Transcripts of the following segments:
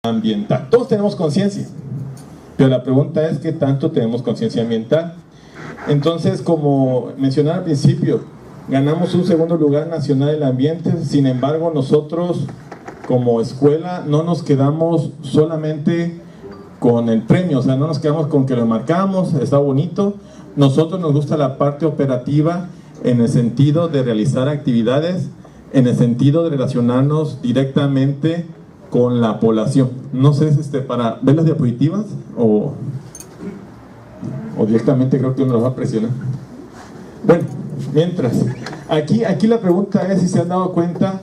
ambiental. Todos tenemos conciencia, pero la pregunta es ¿qué tanto tenemos conciencia ambiental? Entonces, como mencioné al principio, ganamos un segundo lugar nacional del ambiente. Sin embargo, nosotros como escuela no nos quedamos solamente con el premio, o sea, no nos quedamos con que lo marcamos, está bonito. Nosotros nos gusta la parte operativa en el sentido de realizar actividades, en el sentido de relacionarnos directamente con la población. No sé, para ver las diapositivas o directamente creo que uno los va a presionar. Bueno, mientras, aquí la pregunta es si se han dado cuenta,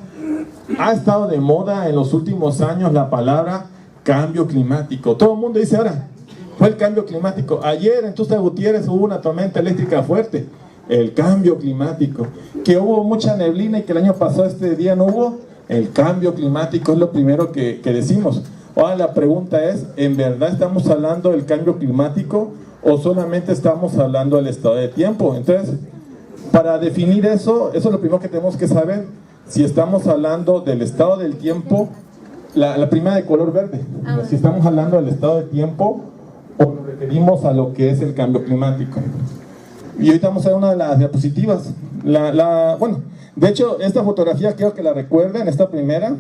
ha estado de moda en los últimos años la palabra cambio climático. Todo el mundo dice ahora, fue el cambio climático. Ayer en Tuxtla Gutiérrez hubo una tormenta eléctrica fuerte, el cambio climático. Que hubo mucha neblina y que el año pasado este día no hubo, el cambio climático es lo primero que decimos. Ahora la pregunta es, ¿en verdad estamos hablando del cambio climático o solamente estamos hablando del estado de tiempo? Entonces, para definir eso es lo primero que tenemos que saber, si estamos hablando del estado del tiempo, la primera de color verde, si estamos hablando del estado de tiempo o nos referimos a lo que es el cambio climático. Y ahorita vamos a ver una de las diapositivas. Bueno, de hecho, esta fotografía quiero que la recuerden, esta primera,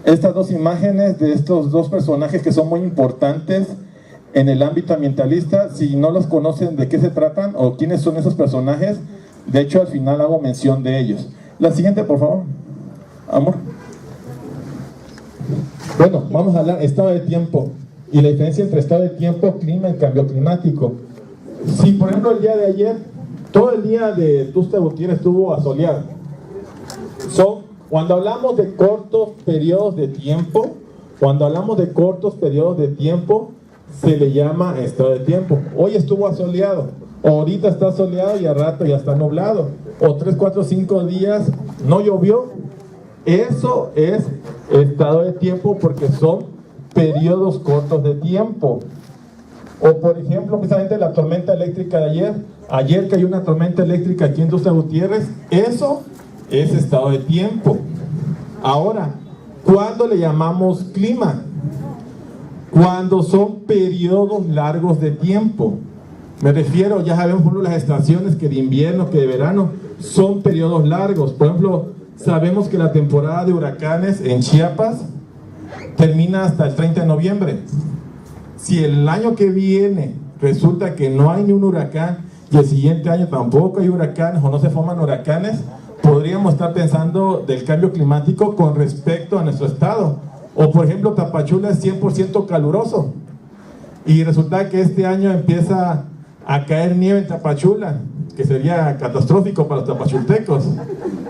estas dos imágenes de estos dos personajes que son muy importantes en el ámbito ambientalista. Si no los conocen de qué se tratan o quiénes son esos personajes, de hecho al final hago mención de ellos. La siguiente, por favor, amor. Bueno, vamos a hablar estado de tiempo y la diferencia entre estado de tiempo, clima y cambio climático. Si por ejemplo el día de ayer, todo el día de Tuxtla Gutiérrez estuvo asoleado. Cuando hablamos de cortos periodos de tiempo, se le llama estado de tiempo. Hoy estuvo asoleado, ahorita está soleado y al rato ya está nublado, o 3, 4, 5 días no llovió. Eso es estado de tiempo porque son periodos cortos de tiempo. O por ejemplo, precisamente la tormenta eléctrica de ayer cayó una tormenta eléctrica aquí en Tuxtla Gutiérrez, eso es estado de tiempo. Ahora, ¿cuándo le llamamos clima? Cuando son periodos largos de tiempo. Me refiero, ya sabemos por ejemplo las estaciones que de invierno, que de verano, son periodos largos. Por ejemplo, sabemos que la temporada de huracanes en Chiapas termina hasta el 30 de noviembre. Si el año que viene resulta que no hay ni un huracán y el siguiente año tampoco hay huracanes o no se forman huracanes, podríamos estar pensando del cambio climático con respecto a nuestro estado. O por ejemplo, Tapachula es 100% caluroso y resulta que este año empieza a caer nieve en Tapachula, que sería catastrófico para los tapachultecos.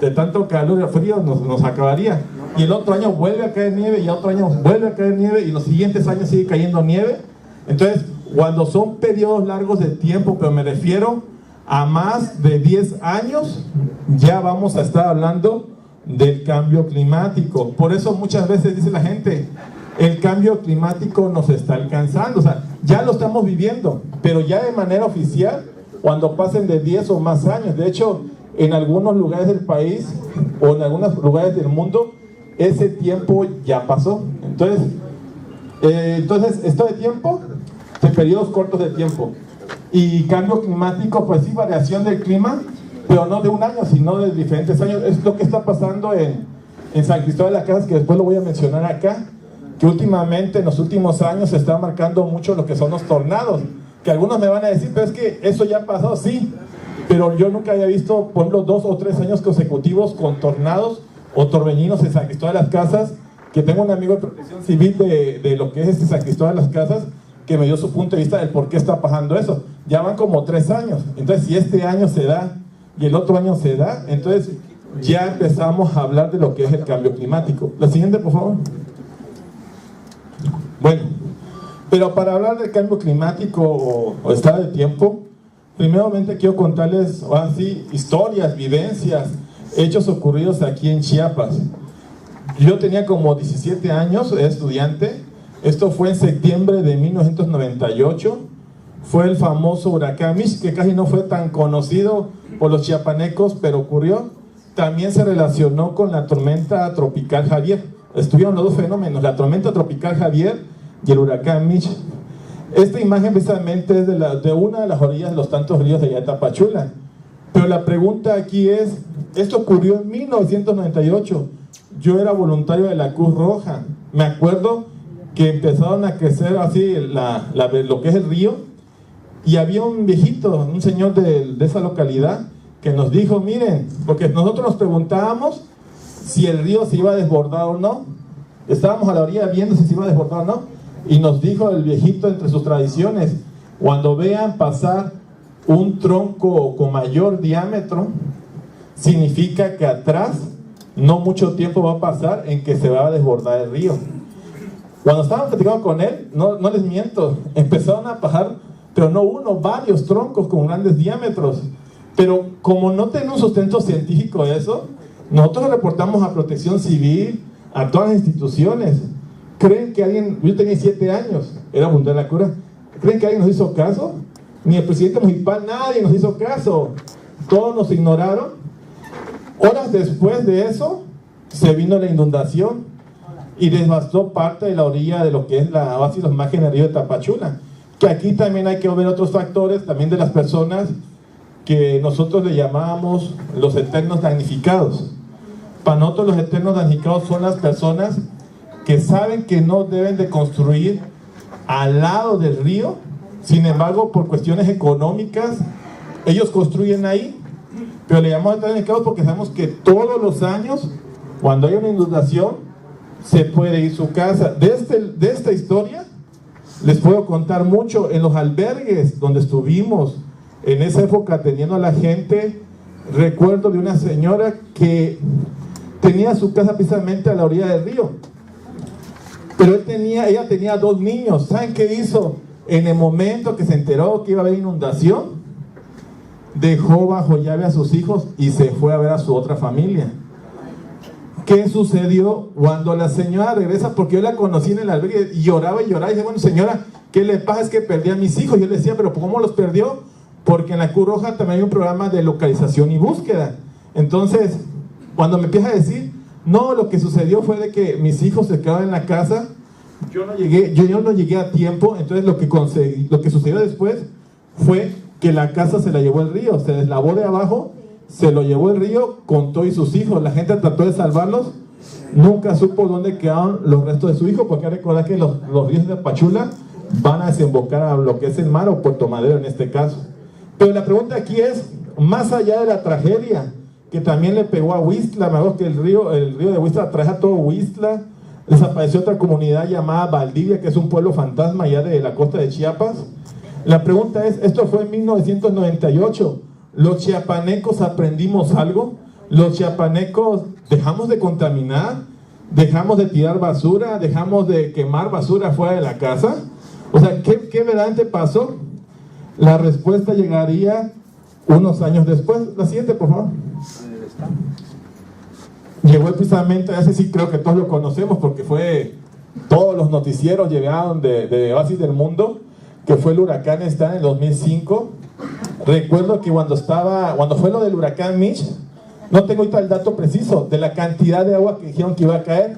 De tanto calor y frío nos acabaría. Y el otro año vuelve a caer nieve y el otro año vuelve a caer nieve y los siguientes años sigue cayendo nieve. Entonces, cuando son periodos largos de tiempo, pero me refiero a más de 10 años, ya vamos a estar hablando del cambio climático. Por eso muchas veces dice la gente, el cambio climático nos está alcanzando, o sea, ya lo estamos viviendo, pero ya de manera oficial, cuando pasen de 10 o más años. De hecho, en algunos lugares del país o en algunos lugares del mundo, ese tiempo ya pasó. Entonces esto de tiempo, de periodos cortos de tiempo. Y cambio climático, pues sí, variación del clima, pero no de un año, sino de diferentes años. Es lo que está pasando en San Cristóbal de las Casas, que después lo voy a mencionar acá, que últimamente, en los últimos años, se está marcando mucho lo que son los tornados, que algunos me van a decir, pero es que eso ya pasó, sí, pero yo nunca había visto, por ejemplo, 2 o 3 años consecutivos con tornados o torbellinos en San Cristóbal de las Casas, que tengo un amigo de protección civil de lo que es San Cristóbal de las Casas, que me dio su punto de vista del por qué está pasando eso. Ya van como 3 años, entonces si este año se da y el otro año se da, entonces ya empezamos a hablar de lo que es el cambio climático. La siguiente, por favor. Bueno, pero para hablar del cambio climático o estado de tiempo, primeramente quiero contarles así historias, vivencias, hechos ocurridos aquí en Chiapas. Yo tenía como 17 años, era estudiante. Esto fue en septiembre de 1998. Fue el famoso huracán Mitch, que casi no fue tan conocido por los chiapanecos, pero ocurrió. También se relacionó con la tormenta tropical Javier. estuvieron los dos fenómenos, la tormenta tropical Javier y el huracán Mitch. Esta imagen precisamente es de una de las orillas de los tantos ríos de allá de Tapachula. Pero la pregunta aquí es, esto ocurrió en 1998. Yo era voluntario de la Cruz Roja. Me acuerdo que empezaron a crecer así lo que es el río, y había un viejito, un señor de esa localidad, que nos dijo, miren, porque nosotros nos preguntábamos si el río se iba a desbordar o no. Estábamos a la orilla viendo si se iba a desbordar o no, y nos dijo el viejito entre sus tradiciones, cuando vean pasar un tronco con mayor diámetro, significa que atrás no mucho tiempo va a pasar en que se va a desbordar el río. Cuando estábamos platicando con él, no les miento, empezaron a pasar, pero no uno, varios troncos con grandes diámetros. Pero como no tiene un sustento científico eso, nosotros reportamos a Protección Civil, a todas las instituciones. ¿Creen que alguien, yo tenía 7 años, era voluntario de la cura, ¿creen que alguien nos hizo caso? Ni el presidente municipal, nadie nos hizo caso. Todos nos ignoraron. Horas después de eso, se vino la inundación y devastó parte de la orilla de lo que es la oasis de los márgenes del río de Tapachula. Que aquí también hay que ver otros factores, también de las personas que nosotros le llamábamos los eternos damnificados. Para nosotros los eternos damnificados son las personas que saben que no deben de construir al lado del río, sin embargo por cuestiones económicas ellos construyen ahí, pero le llamamos eternos damnificados porque sabemos que todos los años cuando hay una inundación se puede ir su casa. De esta historia les puedo contar mucho. En los albergues donde estuvimos en esa época atendiendo a la gente, recuerdo de una señora que tenía su casa precisamente a la orilla del río, pero ella tenía 2 niños. ¿Saben qué hizo? En el momento que se enteró que iba a haber inundación, dejó bajo llave a sus hijos y se fue a ver a su otra familia. ¿Qué sucedió? Cuando la señora regresa, porque yo la conocí en el albergue y lloraba y lloraba, y dije, bueno señora, ¿qué le pasa? Es que perdí a mis hijos. Yo le decía, pero ¿cómo los perdió? Porque en la Cruz Roja también hay un programa de localización y búsqueda. Entonces, cuando me empieza a decir, no, lo que sucedió fue de que mis hijos se quedaron en la casa, yo no llegué a tiempo. Entonces lo que sucedió después fue que la casa se la llevó el río, se deslavó de abajo, se lo llevó el río con todo y sus hijos. La gente trató de salvarlos, nunca supo dónde quedaron los restos de su hijo, porque hay que recordar que los ríos de Tapachula van a desembocar a lo que es el mar o Puerto Madero en este caso. Pero la pregunta aquí es, más allá de la tragedia que también le pegó a Huistla, me acuerdo que el río de Huistla trae a todo Huistla, desapareció otra comunidad llamada Valdivia, que es un pueblo fantasma allá de la costa de Chiapas. La pregunta es, esto fue en 1998, ¿los chiapanecos aprendimos algo? ¿Los chiapanecos dejamos de contaminar? ¿Dejamos de tirar basura? ¿Dejamos de quemar basura fuera de la casa? O sea, ¿qué verdaderamente pasó? La respuesta llegaría unos años después. La siguiente, por favor. Llegó precisamente, ese sí creo que todos lo conocemos porque fue, todos los noticieros llegaron de Oasis del Mundo, que fue el huracán Stan en el 2005. Recuerdo que cuando fue lo del huracán Mitch, no tengo ahorita el dato preciso de la cantidad de agua que dijeron que iba a caer.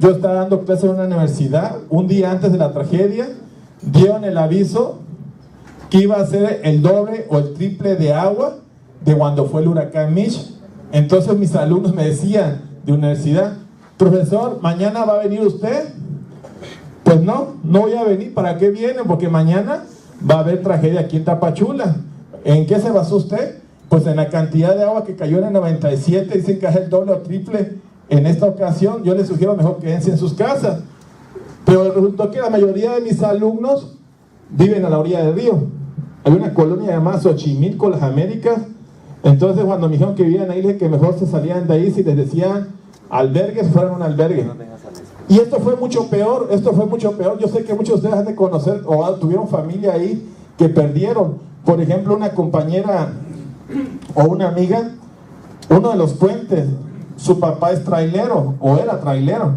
Yo estaba dando clases en una universidad, un día antes de la tragedia, dieron el aviso que iba a ser el doble o el triple de agua de cuando fue el huracán Mitch. Entonces mis alumnos me decían de universidad, profesor, ¿mañana va a venir usted? Pues no voy a venir. ¿Para qué viene? Porque mañana va a haber tragedia aquí en Tapachula. ¿En qué se basó usted? Pues en la cantidad de agua que cayó en el 97, dicen que es el doble o triple en esta ocasión. Yo les sugiero mejor quédense en sus casas. Pero resultó que la mayoría de mis alumnos viven a la orilla del río. Hay una colonia llamada Xochimilco, las Américas. Entonces cuando me dijeron que vivían ahí, dije que mejor se salían de ahí. Si les decían albergues, fueran un albergue. Y esto fue mucho peor, yo sé que muchos de ustedes han de conocer o tuvieron familia ahí que perdieron. Por ejemplo, una compañera o una amiga, uno de los puentes, su papá es trailero o era trailero.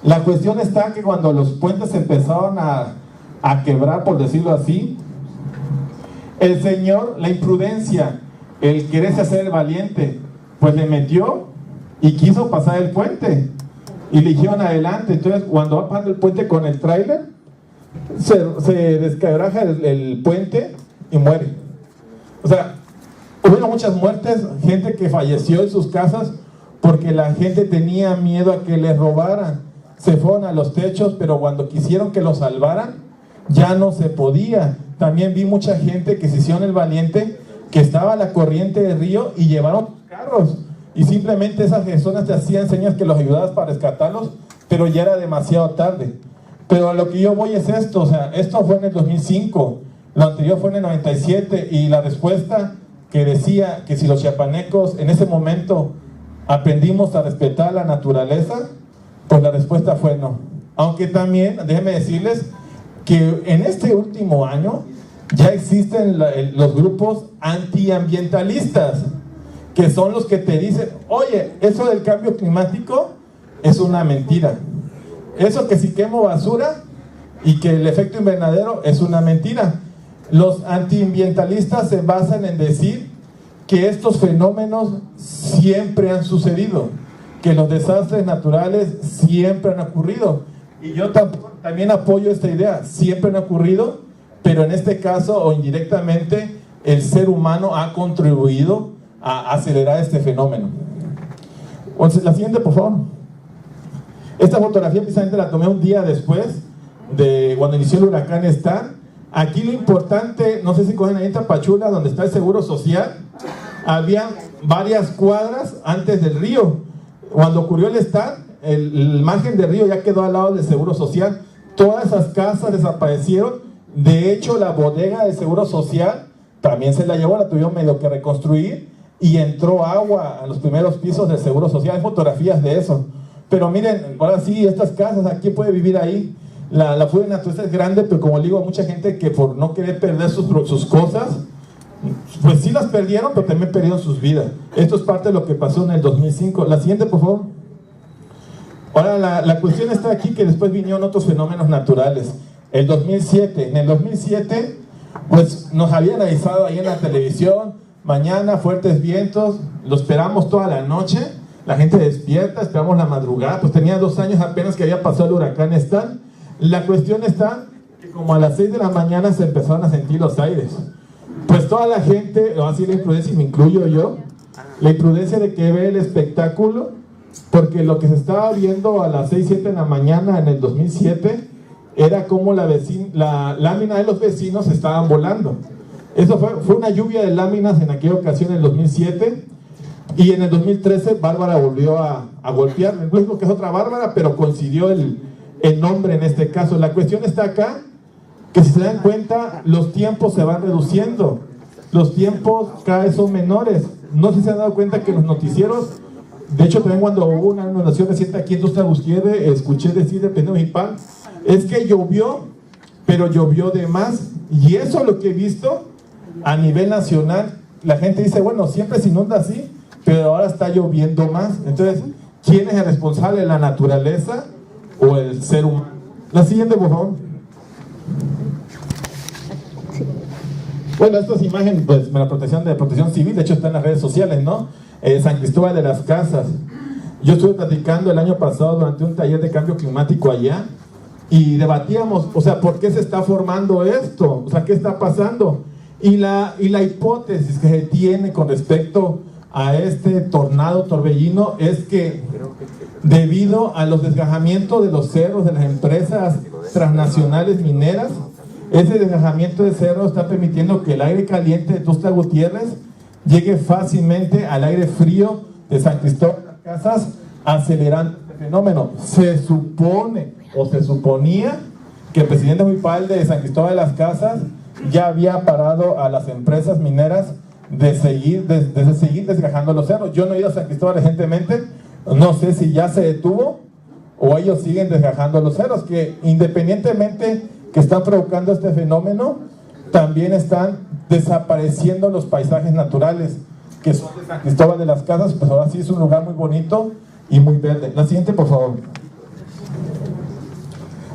La cuestión está que cuando los puentes empezaron a quebrar, por decirlo así, el señor, la imprudencia, el quererse hacer el valiente, pues le metió y quiso pasar el puente. y le dijeron adelante. Entonces cuando va pasando el puente con el tráiler, se desquebraja el puente y muere. O sea, hubo muchas muertes, gente que falleció en sus casas porque la gente tenía miedo a que les robaran. Se fueron a los techos, pero cuando quisieron que los salvaran, ya no se podía. También vi mucha gente que se hicieron el valiente, que estaba a la corriente del río y llevaron carros. Y simplemente esas personas te hacían señas que los ayudabas para rescatarlos, pero ya era demasiado tarde. Pero a lo que yo voy es esto, o sea, esto fue en el 2005, lo anterior fue en el 97, y la respuesta que decía que si los chiapanecos en ese momento aprendimos a respetar la naturaleza, pues la respuesta fue no. Aunque también, déjenme decirles que en este último año ya existen los grupos antiambientalistas, que son los que te dicen, oye, eso del cambio climático es una mentira. Eso que si quemo basura y que el efecto invernadero es una mentira. Los antiambientalistas se basan en decir que estos fenómenos siempre han sucedido, que los desastres naturales siempre han ocurrido. Y yo también apoyo esta idea, siempre han ocurrido, pero en este caso o indirectamente el ser humano ha contribuido a acelerar este fenómeno. Entonces, la siguiente, por favor. Esta fotografía precisamente la tomé un día después de cuando inició el huracán Stan. Aquí lo importante, no sé si cogen ahí en Tapachula, donde está el Seguro Social, había varias cuadras antes del río. Cuando ocurrió el Stan, el margen del río ya quedó al lado del Seguro Social. Todas esas casas desaparecieron. De hecho, la bodega del Seguro Social también se la llevó, la tuvieron medio que reconstruir, y entró agua a los primeros pisos del Seguro Social. Hay fotografías de eso. Pero miren, ahora sí, estas casas, ¿quién puede vivir ahí? La fuga de naturaleza es grande, pero como digo, mucha gente que por no querer perder sus cosas, pues sí las perdieron, pero también perdieron sus vidas. Esto es parte de lo que pasó en el 2005. La siguiente, por favor. Ahora, la cuestión está aquí que después vinieron otros fenómenos naturales. El 2007, en el 2007, pues nos habían avisado ahí en la televisión, mañana fuertes vientos, lo esperamos toda la noche, la gente despierta, esperamos la madrugada, pues tenía 2 años apenas que había pasado el huracán Stan. La cuestión está que como a las 6 de la mañana se empezaron a sentir los aires. Pues toda la gente, así la imprudencia, y me incluyo yo, la imprudencia de que ve el espectáculo, porque lo que se estaba viendo a las 6, 7 de la mañana en el 2007 era como la lámina de los vecinos estaban volando. Eso fue una lluvia de láminas en aquella ocasión en el 2007, y en el 2013 Bárbara volvió a golpear. No digo que es otra Bárbara, pero coincidió el nombre en este caso. La cuestión está acá, que si se dan cuenta, los tiempos se van reduciendo, los tiempos cada vez son menores. No sé si se han dado cuenta que los noticieros, de hecho también cuando hubo una inundación reciente aquí en Tuxtla Gutiérrez, escuché decir de Pedro Municipal, es que llovió, pero llovió de más. Y eso es lo que he visto a nivel nacional. La gente dice, bueno, siempre se inunda así, pero ahora está lloviendo más. Entonces, ¿quién es el responsable? ¿La naturaleza o el ser humano? La siguiente, por favor. Bueno, esta es imagen, pues, de la protección civil, de hecho está en las redes sociales, ¿no? San Cristóbal de las Casas. Yo estuve platicando el año pasado durante un taller de cambio climático allá, y debatíamos, o sea, ¿por qué se está formando esto? O sea, ¿qué está pasando? Y la hipótesis que se tiene con respecto a este torbellino es que debido a los desgajamientos de los cerros de las empresas transnacionales mineras, ese desgajamiento de cerros está permitiendo que el aire caliente de Tuxtla Gutiérrez llegue fácilmente al aire frío de San Cristóbal de las Casas, acelerando este fenómeno. Se supone o se suponía que el presidente municipal de San Cristóbal de las Casas ya había parado a las empresas mineras de seguir desgajando los cerros. Yo no he ido a San Cristóbal recientemente, no sé si ya se detuvo o ellos siguen desgajando los cerros, que independientemente que están provocando este fenómeno, también están desapareciendo los paisajes naturales que son de San Cristóbal de las Casas. Pues ahora sí es un lugar muy bonito y muy verde. La siguiente, por favor.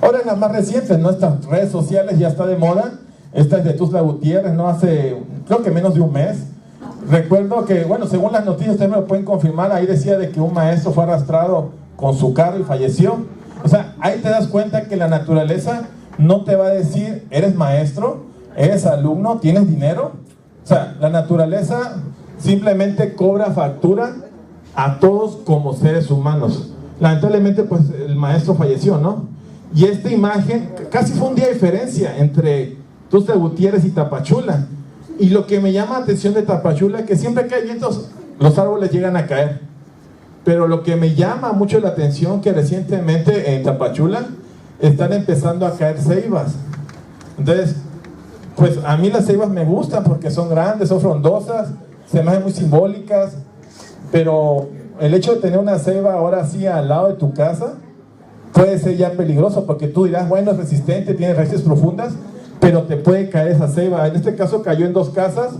Ahora en las más recientes, ¿no? Estas redes sociales ya está de moda. Esta es de Tuxtla Gutiérrez, ¿no? Hace, creo que menos de un mes. Recuerdo que, bueno, según las noticias, ustedes me lo pueden confirmar, ahí decía de que un maestro fue arrastrado con su carro y falleció. O sea, ahí te das cuenta que la naturaleza no te va a decir, eres maestro, eres alumno, tienes dinero. O sea, la naturaleza simplemente cobra factura a todos como seres humanos. Lamentablemente, pues el maestro falleció, ¿no? Y esta imagen, casi fue un día de diferencia entre Tuxtla Gutiérrez y Tapachula. Y lo que me llama la atención de Tapachula es que siempre que hay vientos, los árboles llegan a caer. Pero lo que me llama mucho la atención es que recientemente en Tapachula están empezando a caer ceibas. Entonces, pues a mí las ceibas me gustan porque son grandes, son frondosas, se me hacen muy simbólicas, pero el hecho de tener una ceiba ahora sí al lado de tu casa puede ser ya peligroso, porque tú dirás, bueno, es resistente, tiene raíces profundas, pero te puede caer esa ceiba. En este caso cayó en 2 casas.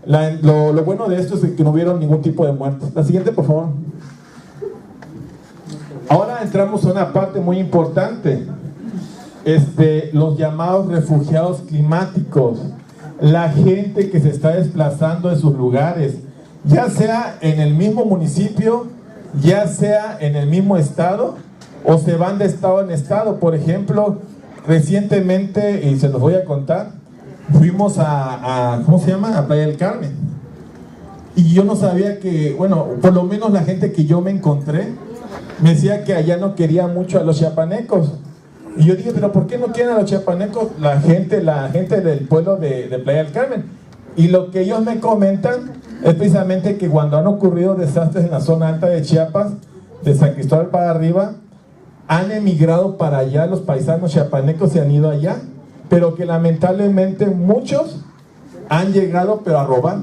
Lo bueno de esto es que no hubieron ningún tipo de muerte. La siguiente, por favor. Ahora entramos a una parte muy importante, los llamados refugiados climáticos, la gente que se está desplazando de sus lugares, ya sea en el mismo municipio, ya sea en el mismo estado, o se van de estado en estado. Por ejemplo, recientemente, y se los voy a contar, fuimos ¿cómo se llama? A Playa del Carmen. Y yo no sabía que, bueno, por lo menos la gente que yo me encontré, me decía que allá no quería mucho a los chiapanecos. Y yo dije, pero ¿por qué no quieren a los chiapanecos la gente del pueblo de Playa del Carmen? Y lo que ellos me comentan es precisamente que cuando han ocurrido desastres en la zona alta de Chiapas, de San Cristóbal para arriba, han emigrado para allá, los paisanos chiapanecos se han ido allá, pero que lamentablemente muchos han llegado pero a robar.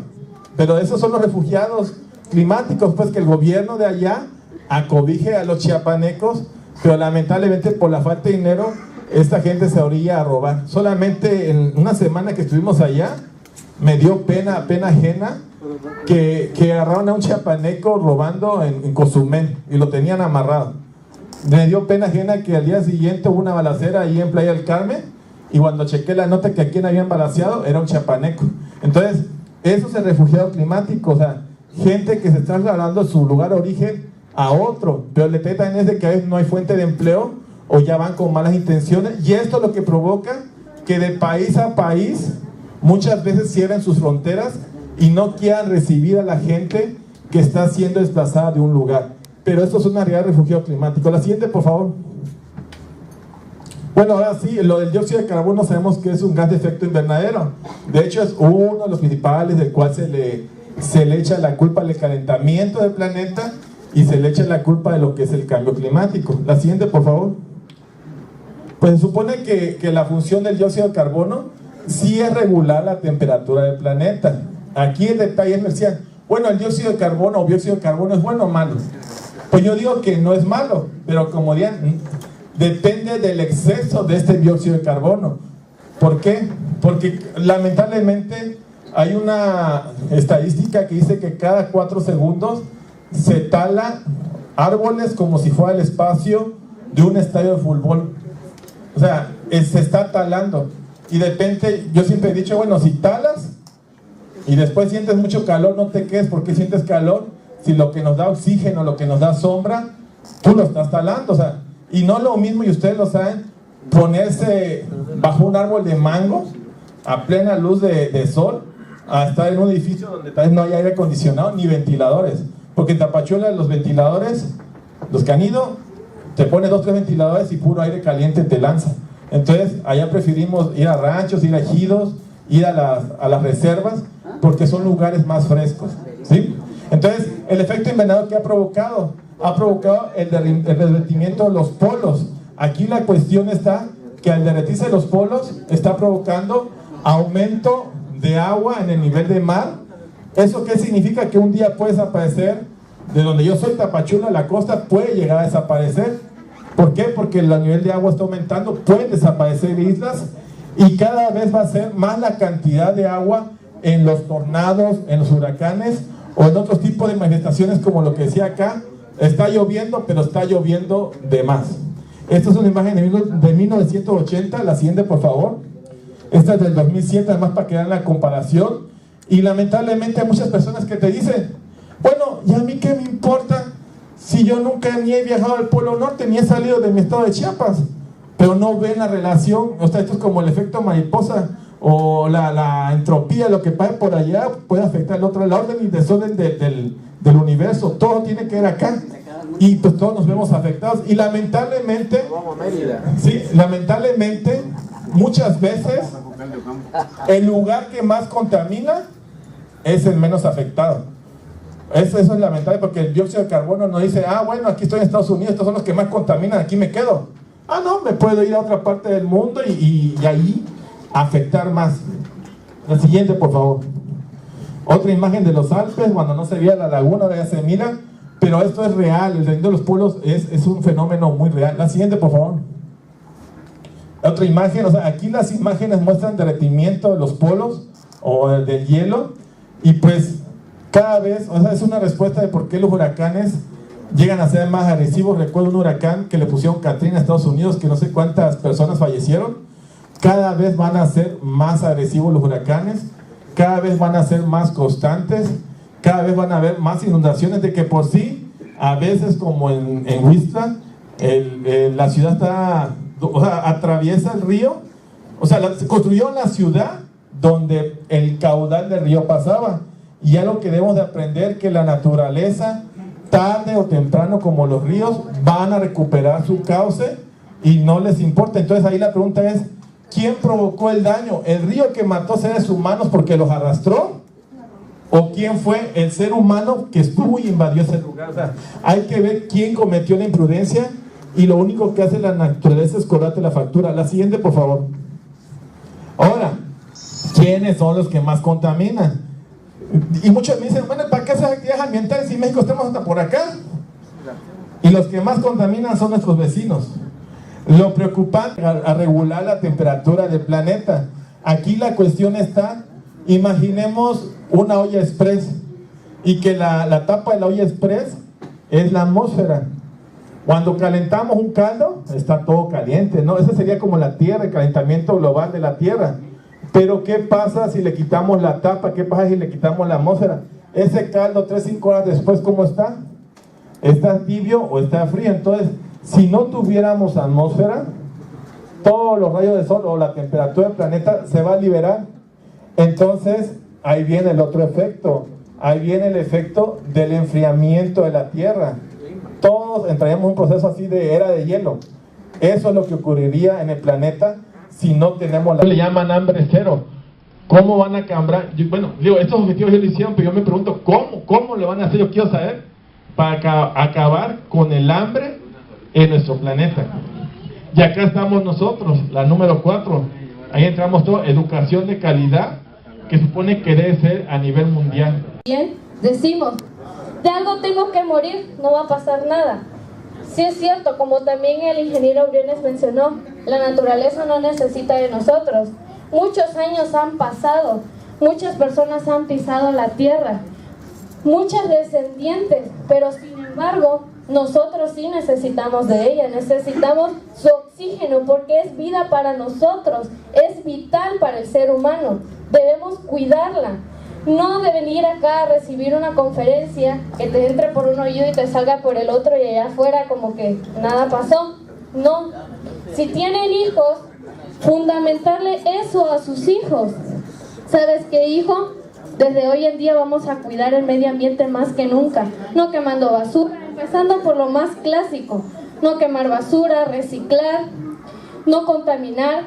Pero esos son los refugiados climáticos, pues, que el gobierno de allá acobije a los chiapanecos, pero lamentablemente por la falta de dinero esta gente se orilla a robar. Solamente en una semana que estuvimos allá me dio pena ajena que agarraron a un chiapaneco robando en Cozumel y lo tenían amarrado. Me dio pena ajena que al día siguiente hubo una balacera ahí en Playa del Carmen, y cuando chequé la nota que a quien habían balaceado era un chiapaneco. Entonces, eso es el refugiado climático, o sea, gente que se está trasladando de su lugar de origen a otro. Pero el detalle también es de que a veces no hay fuente de empleo, o ya van con malas intenciones, y esto es lo que provoca que de país a país muchas veces cierren sus fronteras y no quieran recibir a la gente que está siendo desplazada de un lugar. Pero esto es una realidad de refugio climático. La siguiente, por favor. Bueno, ahora sí, lo del dióxido de carbono sabemos que es un gas de efecto invernadero. De hecho, es uno de los principales del cual se le echa la culpa al calentamiento del planeta y se le echa la culpa de lo que es el cambio climático. La siguiente, por favor. Pues se supone que la función del dióxido de carbono sí es regular la temperatura del planeta. Aquí el detalle es, me decían, bueno, el dióxido de carbono o dióxido de carbono es bueno o malo. Pues yo digo que no es malo, pero como dirían, depende del exceso de este dióxido de carbono. ¿Por qué? Porque lamentablemente hay una estadística que dice que cada 4 segundos se tala árboles como si fuera el espacio de un estadio de fútbol. O sea, se está talando. Y de repente, yo siempre he dicho, bueno, si talas y después sientes mucho calor, no te quedes porque sientes calor, si lo que nos da oxígeno, lo que nos da sombra, tú lo estás talando. O sea, y no lo mismo, y ustedes lo saben, ponerse bajo un árbol de mango a plena luz de sol, a estar en un edificio donde tal vez no hay aire acondicionado ni ventiladores. Porque en Tapachula los ventiladores, los que han ido, te pones 2 o 3 ventiladores y puro aire caliente te lanza. Entonces allá preferimos ir a ranchos, ir a ejidos, ir a las reservas, porque son lugares más frescos, ¿sí? Entonces el efecto invernadero que ha provocado el derretimiento de los polos. Aquí la cuestión está que al derretirse los polos está provocando aumento de agua en el nivel de mar. ¿Eso qué significa? Que un día puede desaparecer, de donde yo soy, Tapachula, la costa puede llegar a desaparecer. ¿Por qué? Porque el nivel de agua está aumentando, pueden desaparecer islas, y cada vez va a ser más la cantidad de agua en los tornados, en los huracanes o en otros tipos de manifestaciones, como lo que decía acá. Está lloviendo, pero está lloviendo de más. Esta es una imagen de 1980, la siguiente, por favor. Esta es del 2007, además para que vean la comparación. Y lamentablemente hay muchas personas que te dicen, bueno, ¿y a mí qué me importa Si yo nunca ni he viajado al Polo Norte, ni he salido de mi estado de Chiapas, pero no ven la relación. O sea, esto es como el efecto mariposa, o la entropía, lo que pasa por allá puede afectar al otro, la orden y desorden del universo. Todo tiene que ver acá, y pues todos nos vemos afectados, y lamentablemente, sí, lamentablemente, muchas veces el lugar que más contamina es el menos afectado. Eso es lamentable, porque el dióxido de carbono no dice, ah, bueno, aquí estoy en Estados Unidos, estos son los que más contaminan, aquí me quedo. Ah, no, me puedo ir a otra parte del mundo y ahí afectar más. La siguiente, por favor. Otra imagen de los Alpes, cuando no se veía la laguna, ahora ya se mira, pero esto es real, el derretimiento de los polos es un fenómeno muy real. La siguiente, por favor. Otra imagen, o sea, aquí las imágenes muestran derretimiento de los polos o del hielo, y pues cada vez, o sea, es una respuesta de por qué los huracanes llegan a ser más agresivos. Recuerdo un huracán que le pusieron Katrina a Estados Unidos, que no sé cuántas personas fallecieron. Cada vez van a ser más agresivos los huracanes, cada vez van a ser más constantes, cada vez van a haber más inundaciones, de que por sí, a veces como en Huixtla, la ciudad está, o sea, atraviesa el río, o sea, se construyó la ciudad donde el caudal del río pasaba, y algo que debemos de aprender, que la naturaleza, tarde o temprano, como los ríos, van a recuperar su cauce y no les importa. Entonces ahí la pregunta es, ¿quién provocó el daño? ¿El río que mató seres humanos porque los arrastró? ¿O quién fue el ser humano que estuvo y invadió ese lugar? O sea, hay que ver quién cometió la imprudencia, y lo único que hace la naturaleza es cobrarte la factura. La siguiente, por favor. Ahora, ¿quiénes son los que más contaminan? Y muchos me dicen, bueno, ¿para qué hacer actividades ambientales si México estamos hasta por acá? Y los que más contaminan son nuestros vecinos. Lo preocupante a regular la temperatura del planeta. Aquí la cuestión está, imaginemos una olla express, y que la tapa de la olla express es la atmósfera. Cuando calentamos un caldo, está todo caliente, ¿no? Esa sería como la Tierra, el calentamiento global de la Tierra. Pero ¿qué pasa si le quitamos la tapa? ¿Qué pasa si le quitamos la atmósfera? Ese caldo 3-5 horas después, ¿cómo está? ¿Está tibio o está frío? Entonces, si no tuviéramos atmósfera, todos los rayos de sol o la temperatura del planeta se va a liberar. Entonces, ahí viene el otro efecto. Ahí viene el efecto del enfriamiento de la Tierra. Todos entraríamos en un proceso así de era de hielo. Eso es lo que ocurriría en el planeta si no tenemos la... Le llaman hambre cero. ¿Cómo van a cambiar? Bueno, digo, estos objetivos ya lo hicieron, pero yo me pregunto, ¿cómo lo van a hacer? Yo quiero saber, para acabar con el hambre en nuestro planeta. Y acá estamos nosotros, la número 4. Ahí entramos todo, educación de calidad, que supone que debe ser a nivel mundial. Bien, decimos, de algo tengo que morir, no va a pasar nada. Sí es cierto, como también el ingeniero Briones mencionó, la naturaleza no necesita de nosotros. Muchos años han pasado, muchas personas han pisado la tierra, muchas descendientes, pero sin embargo, nosotros sí necesitamos de ella, necesitamos su oxígeno, porque es vida para nosotros, es vital para el ser humano, debemos cuidarla. No de venir acá a recibir una conferencia, que te entre por un oído y te salga por el otro, y allá afuera como que nada pasó. No, si tienen hijos, fundamentarle eso a sus hijos. ¿Sabes qué, hijo? Desde hoy en día vamos a cuidar el medio ambiente más que nunca, no quemando basura, empezando por lo más clásico, no quemar basura, reciclar, no contaminar.